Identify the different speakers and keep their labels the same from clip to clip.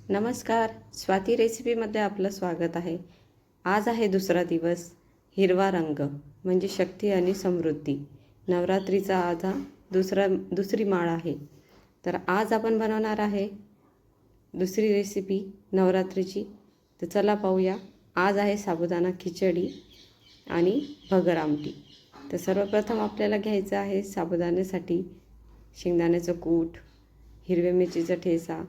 Speaker 1: नमस्कार, स्वाती रेसिपीमध्ये आपलं स्वागत आहे। आज आहे दुसरा दिवस। हिरवा रंग म्हणजे शक्ती आणि समृद्धी। नवरात्रीचा आज हा दुसरी माळ आहे। तर आज आपण बनवणार आहे दुसरी रेसिपी नवरात्रीची। तर चला पाहूया। आज आहे साबुदाणा खिचडी आणि भगर आमटी। तर सर्वप्रथम आपल्याला घ्यायचं आहे साबुदाण्यासाठी शेंगदाण्याचं कूट, हिरव्या मिरचीचा ठेचा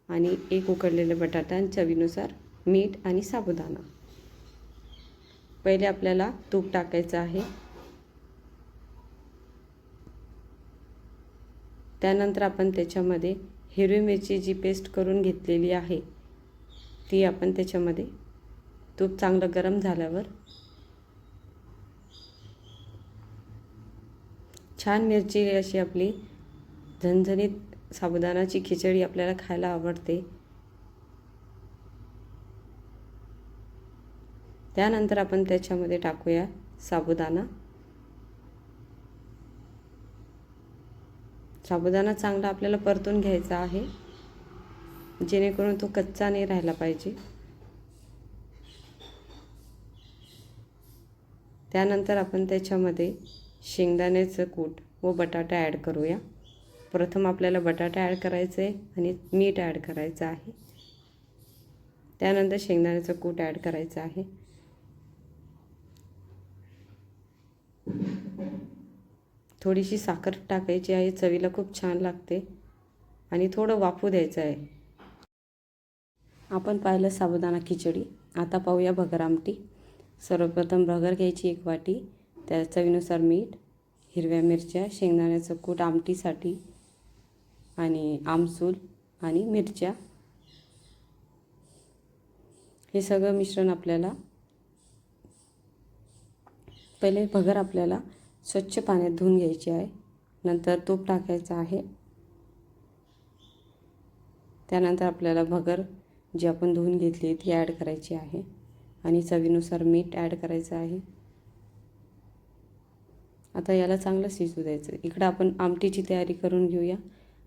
Speaker 1: आणि एक उकडलेले बटाटा आणि चवीनुसार मीठ आणि साबुदाणा। पहिले आपल्याला तूप टाकायचं आहे। त्यानंतर आपण त्याच्यामध्ये हिरवी मिरची जी पेस्ट करून घेतलेली आहे ती आपण त्याच्यामध्ये तूप चांगलं गरम झाल्यावर छान मिरची अशी आपली झणझणीत साबुदाणाची खिचडी आपल्याला खायला आवडते। त्यानंतर आपण त्याच्यामध्ये टाकूया साबुदाणा। साबुदाणा चांगला आपल्याला परतून घ्यायचा आहे जेणेकरून तो कच्चा नाही राहिला पाहिजे। त्यानंतर आपण त्याच्यामध्ये शेंगदाण्याचं कूट व बटाटा ॲड करूया। प्रथम आपल्याला बटाटा ॲड करायचं आहे आणि मीठ ॲड करायचं आहे। त्यानंतर शेंगदाण्याचं कूट ॲड करायचं आहे। थोडीशी साखर टाकायची आहे, चवीला खूप छान लागते आणि थोडं वाफू द्यायचं आहे। आपण पाहिलं साबुदाणा खिचडी। आता पाहूया भगर आमटी। सर्वप्रथम भगर घ्यायची 1 वाटी, त्या चवीनुसार मीठ, हिरव्या मिरच्या, शेंगदाण्याचं कूट आमटीसाठी आणि आमसूल आणि मिरच्या, हे सगळं मिश्रण आपल्याला पहिले भगर आपल्याला स्वच्छ पाण्यात धुवून घ्यायची आहे। नंतर तूप टाकायचं आहे। त्यानंतर आपल्याला भगर जी आपण धुवून घेतली ती ॲड करायची आहे आणि चवीनुसार मीठ ॲड करायचं आहे। आता याला चांगलं शिजू द्यायचं। इकडं आपण आमटीची तयारी करून घेऊया।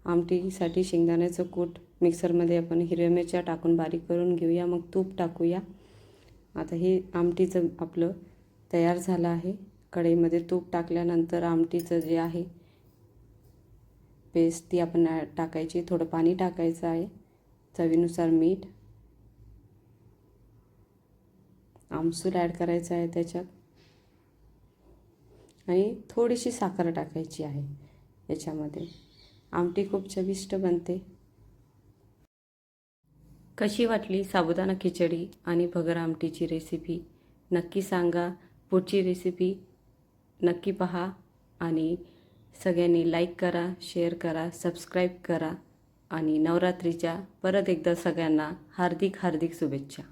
Speaker 1: आमटीसाठी शेंगदाण्याचं कूट मिक्सरमध्ये आपण हिरव्या मिरच्या टाकून बारीक करून घेऊया, मग तूप टाकूया। आता हे आमटीचं आपलं तयार झालं आहे। कढईमध्ये तूप टाकल्यानंतर आमटीचं जे आहे पेस्ट ती आपण टाकायची, थोडं पाणी टाकायचं आहे, चवीनुसार मीठ, आमसूल ॲड करायचं आहे त्याच्यात आणि थोडीशी साखर टाकायची आहे याच्यामध्ये। आमटी खूप चविष्ट बनते। कशी वाटली साबुदाणा खिचडी आणि भगर आमटीची रेसिपी नक्की सांगा। पुढची रेसिपी नक्की पहा आणि सगळ्यांनी लाईक करा, शेअर करा, सबस्क्राईब करा आणि नवरात्रीच्या परत एकदा सगळ्यांना हार्दिक शुभेच्छा।